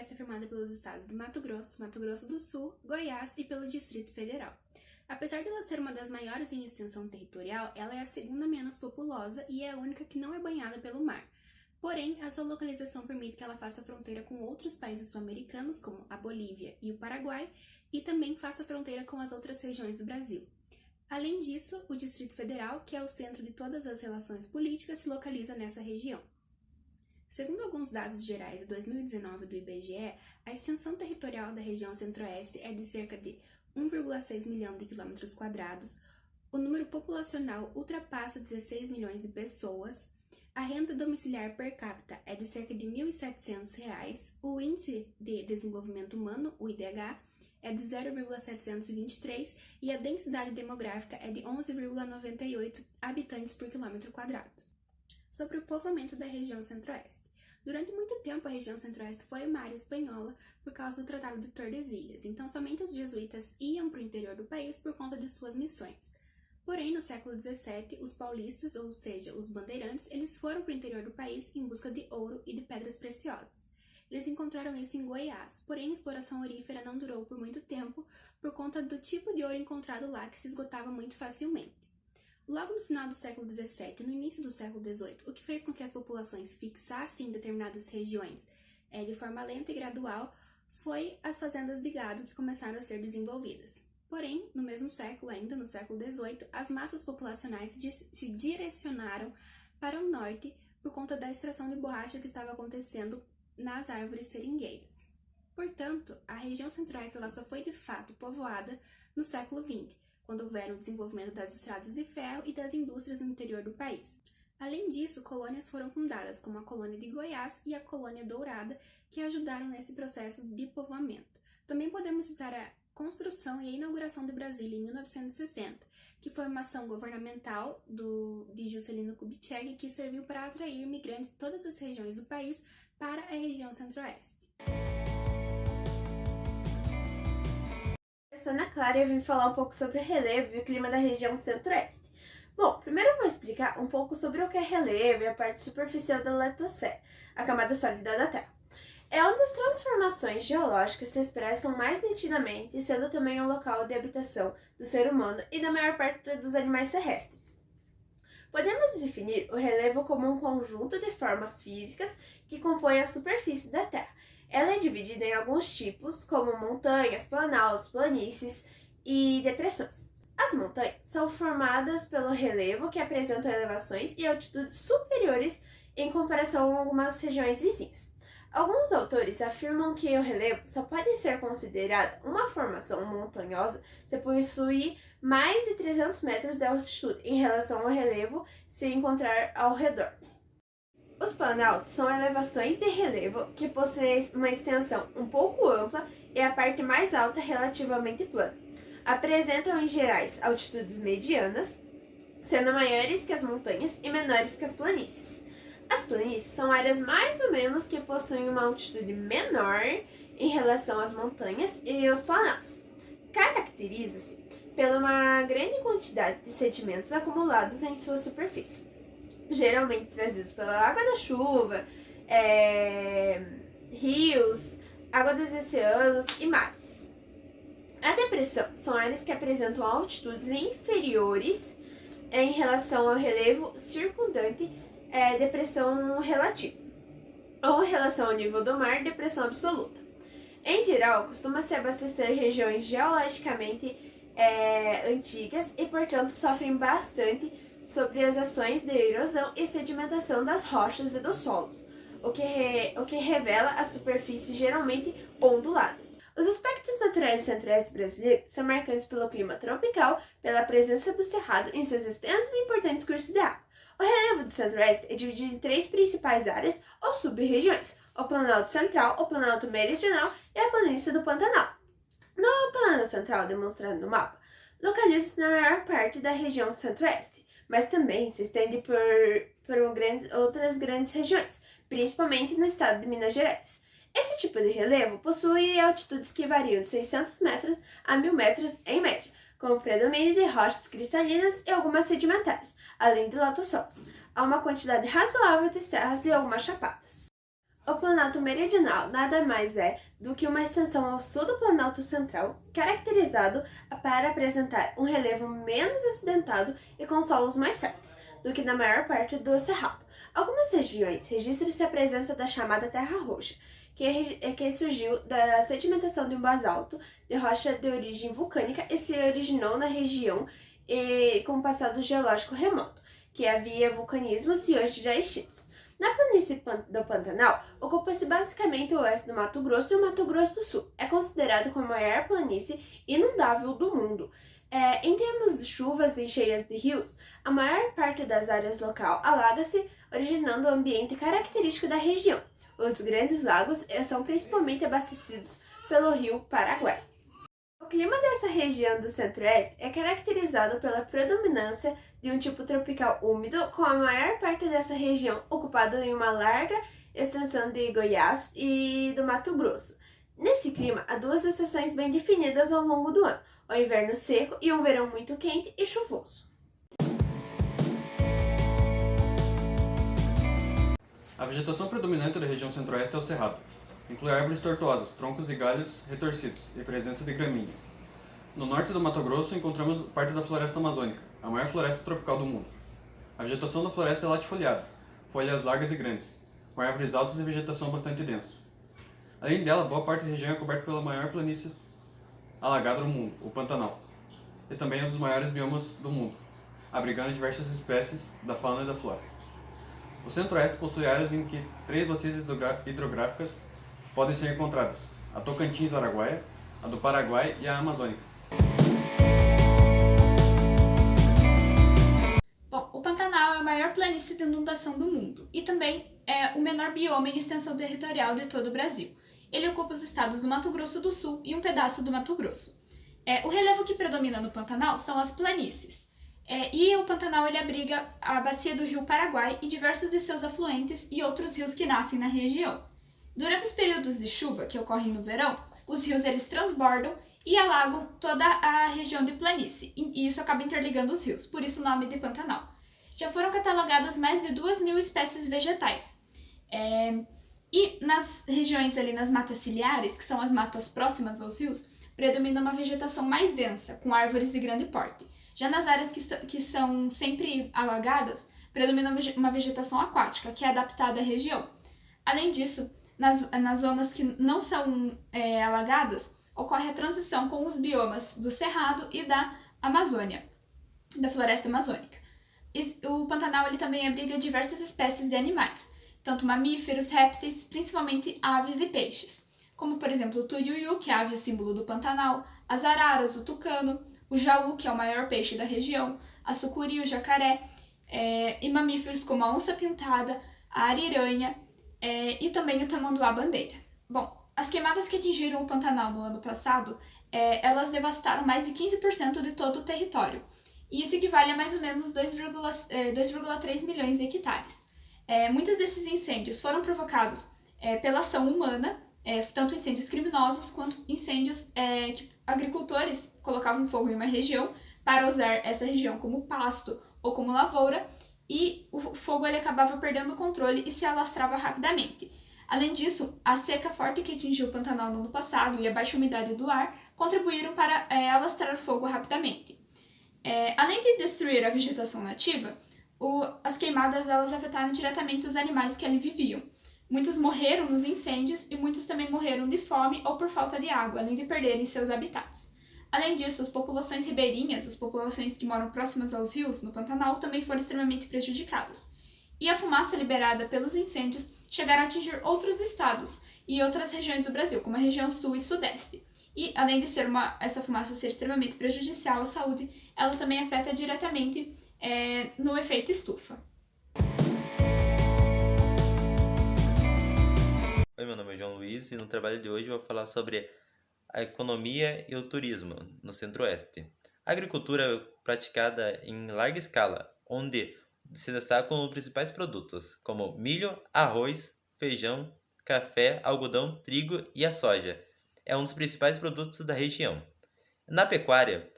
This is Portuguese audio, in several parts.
Centro-Oeste é formada pelos estados de Mato Grosso do Sul, Goiás e pelo Distrito Federal. Apesar de ela ser uma das maiores em extensão territorial, ela é a segunda menos populosa e é a única que não é banhada pelo mar. Porém, a sua localização permite que ela faça fronteira com outros países sul-americanos, como a Bolívia e o Paraguai, e também faça fronteira com as outras regiões do Brasil. Além disso, o Distrito Federal, que é o centro de todas as relações políticas, se localiza nessa região. Segundo alguns dados gerais de 2019 do IBGE, a extensão territorial da região Centro-Oeste é de cerca de 1,6 milhão de quilômetros quadrados, o número populacional ultrapassa 16 milhões de pessoas, a renda domiciliar per capita é de cerca de R$ 1.700, o Índice de Desenvolvimento Humano, o IDH, é de 0,723 e a densidade demográfica é de 11,98 habitantes por quilômetro quadrado. Sobre o povoamento da região Centro-Oeste. Durante muito tempo, a região Centro-Oeste foi uma área espanhola por causa do Tratado de Tordesilhas, então somente os jesuítas iam para o interior do país por conta de suas missões. Porém, no século XVII, os paulistas, ou seja, os bandeirantes, eles foram para o interior do país em busca de ouro e de pedras preciosas. Eles encontraram isso em Goiás, porém a exploração aurífera não durou por muito tempo por conta do tipo de ouro encontrado lá que se esgotava muito facilmente. Logo no final do século XVII e no início do século XVIII, o que fez com que as populações se fixassem em determinadas regiões de forma lenta e gradual foi as fazendas de gado que começaram a ser desenvolvidas. Porém, no mesmo século, ainda no século XVIII, as massas populacionais se direcionaram para o norte por conta da extração de borracha que estava acontecendo nas árvores seringueiras. Portanto, a região Centro-Oeste só foi de fato povoada no século XX, quando houveram o desenvolvimento das estradas de ferro e das indústrias no interior do país. Além disso, colônias foram fundadas, como a colônia de Goiás e a colônia Dourada, que ajudaram nesse processo de povoamento. Também podemos citar a construção e a inauguração de Brasília em 1960, que foi uma ação governamental de Juscelino Kubitschek que serviu para atrair imigrantes de todas as regiões do país para a região Centro-Oeste. Eu sou Ana Clara e eu vim falar um pouco sobre o relevo e o clima da região Centro-Oeste. Bom, primeiro eu vou explicar um pouco sobre o que é relevo e a parte superficial da litosfera, a camada sólida da Terra. É onde as transformações geológicas se expressam mais nitidamente, sendo também o local de habitação do ser humano e da maior parte dos animais terrestres. Podemos definir o relevo como um conjunto de formas físicas que compõem a superfície da Terra. Ela é dividida em alguns tipos, como montanhas, planaltos, planícies e depressões. As montanhas são formadas pelo relevo, que apresentam elevações e altitudes superiores em comparação a algumas regiões vizinhas. Alguns autores afirmam que o relevo só pode ser considerado uma formação montanhosa se possuir mais de 300 metros de altitude em relação ao relevo se encontrar ao redor. Os planaltos são elevações de relevo que possuem uma extensão um pouco ampla e a parte mais alta relativamente plana. Apresentam em gerais altitudes medianas, sendo maiores que as montanhas e menores que as planícies. As planícies são áreas mais ou menos que possuem uma altitude menor em relação às montanhas e os planaltos. Caracteriza-se pela uma grande quantidade de sedimentos acumulados em sua superfície, geralmente trazidos pela água da chuva, rios, água dos oceanos e mares. A depressão são áreas que apresentam altitudes inferiores em relação ao relevo circundante, depressão relativa, ou em relação ao nível do mar, depressão absoluta. Em geral, costuma-se abastecer regiões geologicamente antigas e, portanto, sofrem bastante sobre as ações de erosão e sedimentação das rochas e dos solos, o que revela a superfície geralmente ondulada. Os aspectos naturais do centro-oeste brasileiro são marcantes pelo clima tropical, pela presença do cerrado em seus extensos e importantes cursos de água. O relevo do centro-oeste é dividido em 3 principais áreas ou sub-regiões: o Planalto Central, o Planalto Meridional e a Planície do Pantanal. No Planalto Central, demonstrado no mapa, localiza-se na maior parte da região centro-oeste, mas também se estende por outras grandes regiões, principalmente no estado de Minas Gerais. Esse tipo de relevo possui altitudes que variam de 600 metros a 1.000 metros em média, com o predomínio de rochas cristalinas e algumas sedimentares, além de lotossolos. Há uma quantidade razoável de serras e algumas chapadas. O Planalto Meridional nada mais é do que uma extensão ao sul do Planalto Central, caracterizado para apresentar um relevo menos acidentado e com solos mais férteis do que na maior parte do Cerrado. Algumas regiões registram-se a presença da chamada Terra Roxa, que surgiu da sedimentação de um basalto de rocha de origem vulcânica e se originou na região com um passado geológico remoto, que havia vulcanismos e hoje já extintos. Na planície do Pantanal, ocupa-se basicamente o oeste do Mato Grosso e o Mato Grosso do Sul. É considerado como a maior planície inundável do mundo. Em termos de chuvas e cheias de rios, a maior parte das áreas local alaga-se, originando o ambiente característico da região. Os grandes lagos são principalmente abastecidos pelo rio Paraguai. O clima dessa região do centro-oeste é caracterizado pela predominância de um tipo tropical úmido, com a maior parte dessa região ocupada em uma larga extensão de Goiás e do Mato Grosso. Nesse clima, há duas estações bem definidas ao longo do ano, o inverno seco e um verão muito quente e chuvoso. A vegetação predominante da região centro-oeste é o cerrado. Inclui árvores tortuosas, troncos e galhos retorcidos e presença de gramíneas. No norte do Mato Grosso encontramos parte da floresta amazônica, a maior floresta tropical do mundo. A vegetação da floresta é latifoliada, folhas largas e grandes, com árvores altas e vegetação bastante densa. Além dela, boa parte da região é coberta pela maior planície alagada do mundo, o Pantanal, e também é um dos maiores biomas do mundo, abrigando diversas espécies da fauna e da flora. O centro-oeste possui áreas em que 3 bacias hidrográficas podem ser encontradas: a Tocantins-Araguaia, a do Paraguai e a Amazônica. Bom, o Pantanal é a maior planície de inundação do mundo e também é o menor bioma em extensão territorial de todo o Brasil. Ele ocupa os estados do Mato Grosso do Sul e um pedaço do Mato Grosso. O relevo que predomina no Pantanal são as planícies. E o Pantanal ele abriga a bacia do rio Paraguai e diversos de seus afluentes e outros rios que nascem na região. Durante os períodos de chuva, que ocorrem no verão, os rios eles transbordam e alagam toda a região de planície, e isso acaba interligando os rios, por isso o nome de Pantanal. Já foram catalogadas mais de 2.000 espécies vegetais. E nas regiões ali, nas matas ciliares, que são as matas próximas aos rios, predomina uma vegetação mais densa, com árvores de grande porte. Já nas áreas que são sempre alagadas, predomina uma vegetação aquática, que é adaptada à região. Além disso, nas zonas que não são alagadas, ocorre a transição com os biomas do Cerrado e da Amazônia, da floresta amazônica. O Pantanal ele também abriga diversas espécies de animais, tanto mamíferos, répteis, principalmente aves e peixes, como por exemplo o tuiuiu, que é a ave símbolo do Pantanal, as araras, o tucano, o jaú, que é o maior peixe da região, a sucuri, o jacaré, e mamíferos como a onça-pintada, a ariranha e também o tamanduá-bandeira. Bom, as queimadas que atingiram o Pantanal no ano passado, elas devastaram mais de 15% de todo o território, e isso equivale a mais ou menos 2,3 milhões de hectares. Muitos desses incêndios foram provocados pela ação humana, tanto incêndios criminosos quanto incêndios que agricultores colocavam fogo em uma região para usar essa região como pasto ou como lavoura, e o fogo ele acabava perdendo o controle e se alastrava rapidamente. Além disso, a seca forte que atingiu o Pantanal no ano passado e a baixa umidade do ar contribuíram para alastrar o fogo rapidamente. Além de destruir a vegetação nativa, as queimadas elas afetaram diretamente os animais que ali viviam. Muitos morreram nos incêndios e muitos também morreram de fome ou por falta de água, além de perderem seus habitats. Além disso, as populações ribeirinhas, as populações que moram próximas aos rios, no Pantanal, também foram extremamente prejudicadas. E a fumaça liberada pelos incêndios chegaram a atingir outros estados e outras regiões do Brasil, como a região sul e sudeste. E, além de essa fumaça ser extremamente prejudicial à saúde, ela também afeta diretamente no efeito estufa. Oi, meu nome é João Luiz e no trabalho de hoje eu vou falar sobre a economia e o turismo no Centro-Oeste. A agricultura é praticada em larga escala, onde se destacam os principais produtos, como milho, arroz, feijão, café, algodão, trigo e a soja. É um dos principais produtos da região. Na pecuária,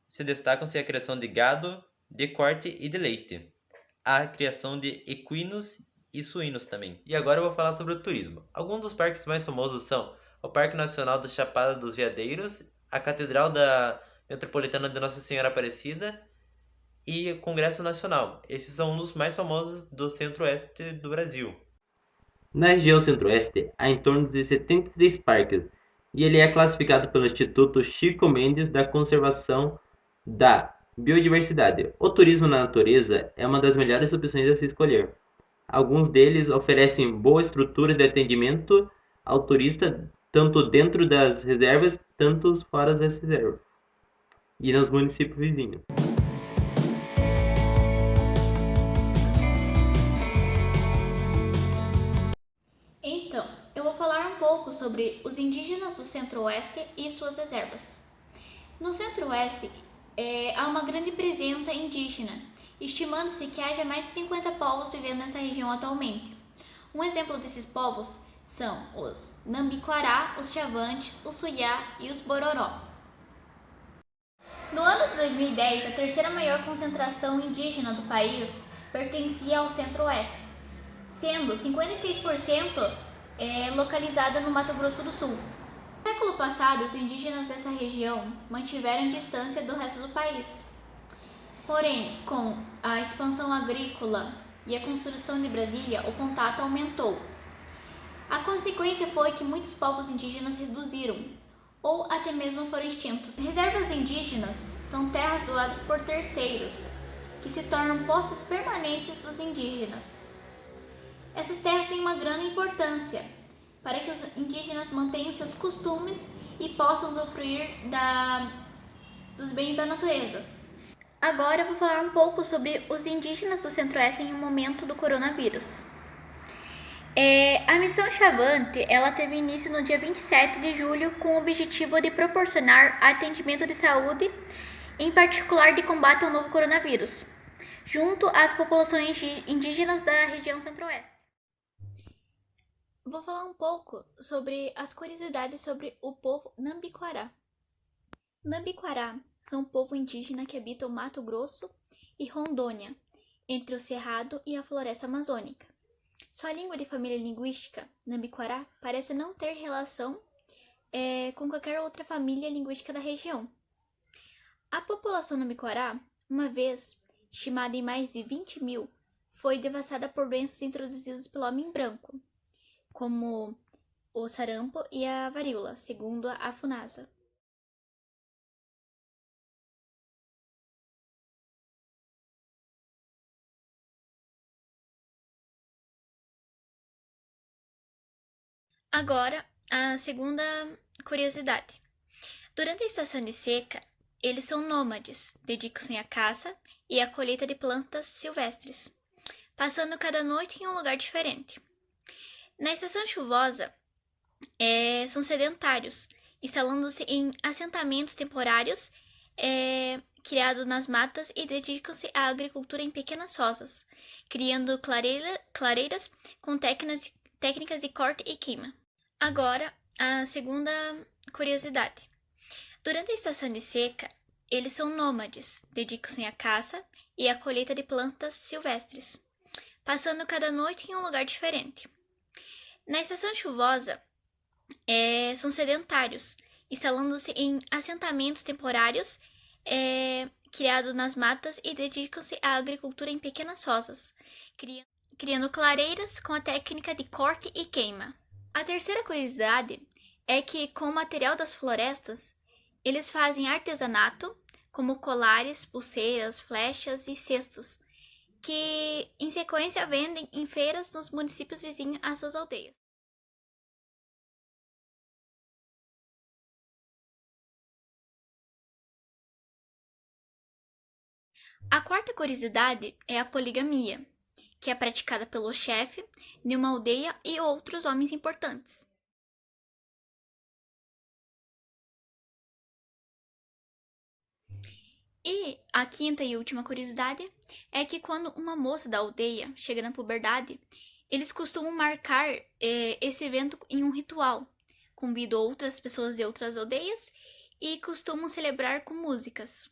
se destacam-se a criação de gado, de corte e de leite, a criação de equinos e suínos também. E agora eu vou falar sobre o turismo. Alguns dos parques mais famosos são o Parque Nacional da Chapada dos Veadeiros, a Catedral da Metropolitana de Nossa Senhora Aparecida e o Congresso Nacional. Esses são um dos mais famosos do centro-oeste do Brasil. Na região centro-oeste, há em torno de 73 parques, e ele é classificado pelo Instituto Chico Mendes da Conservação da Biodiversidade. O turismo na natureza é uma das melhores opções a se escolher. Alguns deles oferecem boa estrutura de atendimento ao turista, tanto dentro das reservas, tanto fora das reservas, e nos municípios vizinhos. Então, eu vou falar um pouco sobre os indígenas do Centro-Oeste e suas reservas. No Centro-Oeste, há uma grande presença indígena, estimando-se que haja mais de 50 povos vivendo nessa região atualmente. Um exemplo desses povos são os Nambiquará, os Chavantes, os Suyá e os Bororó. No ano de 2010, a terceira maior concentração indígena do país pertencia ao Centro-Oeste, sendo 56% localizada no Mato Grosso do Sul. No século passado, os indígenas dessa região mantiveram distância do resto do país. Porém, com a expansão agrícola e a construção de Brasília, o contato aumentou. A consequência foi que muitos povos indígenas reduziram, ou até mesmo foram extintos. Reservas indígenas são terras doadas por terceiros, que se tornam posses permanentes dos indígenas. Essas terras têm uma grande importância para que os indígenas mantenham seus costumes e possam usufruir dos bens da natureza. Agora eu vou falar um pouco sobre os indígenas do Centro-Oeste em um momento do coronavírus. A missão Chavante, ela teve início no dia 27 de julho com o objetivo de proporcionar atendimento de saúde, em particular de combate ao novo coronavírus, junto às populações indígenas da região Centro-Oeste. Vou falar um pouco sobre as curiosidades sobre o povo Nambiquará. Nambiquará são um povo indígena que habita o Mato Grosso e Rondônia, entre o Cerrado e a Floresta Amazônica. Sua língua de família linguística, Nambiquará, parece não ter relação com qualquer outra família linguística da região. A população Nambiquará, uma vez estimada em mais de 20 mil, foi devastada por doenças introduzidas pelo homem branco, como o sarampo e a varíola, segundo a FUNASA. Agora, a segunda curiosidade. Durante a estação de seca, eles são nômades, dedicam-se à caça e à colheita de plantas silvestres, passando cada noite em um lugar diferente. Na estação chuvosa, são sedentários, instalando-se em assentamentos temporários criados nas matas e dedicam-se à agricultura em pequenas rosas, criando clareiras com técnicas de corte e queima. Agora, a segunda curiosidade. Durante a estação de seca, eles são nômades, dedicam-se à caça e à colheita de plantas silvestres, passando cada noite em um lugar diferente. Na estação chuvosa, são sedentários, instalando-se em assentamentos temporários criados nas matas e dedicam-se à agricultura em pequenas rosas, criando clareiras com a técnica de corte e queima. A terceira curiosidade é que, com o material das florestas, eles fazem artesanato, como colares, pulseiras, flechas e cestos, que em sequência vendem em feiras nos municípios vizinhos às suas aldeias. A quarta curiosidade é a poligamia, que é praticada pelo chefe de uma aldeia e outros homens importantes. E a quinta e última curiosidade é que quando uma moça da aldeia chega na puberdade, eles costumam marcar esse evento em um ritual, convidam outras pessoas de outras aldeias e costumam celebrar com músicas.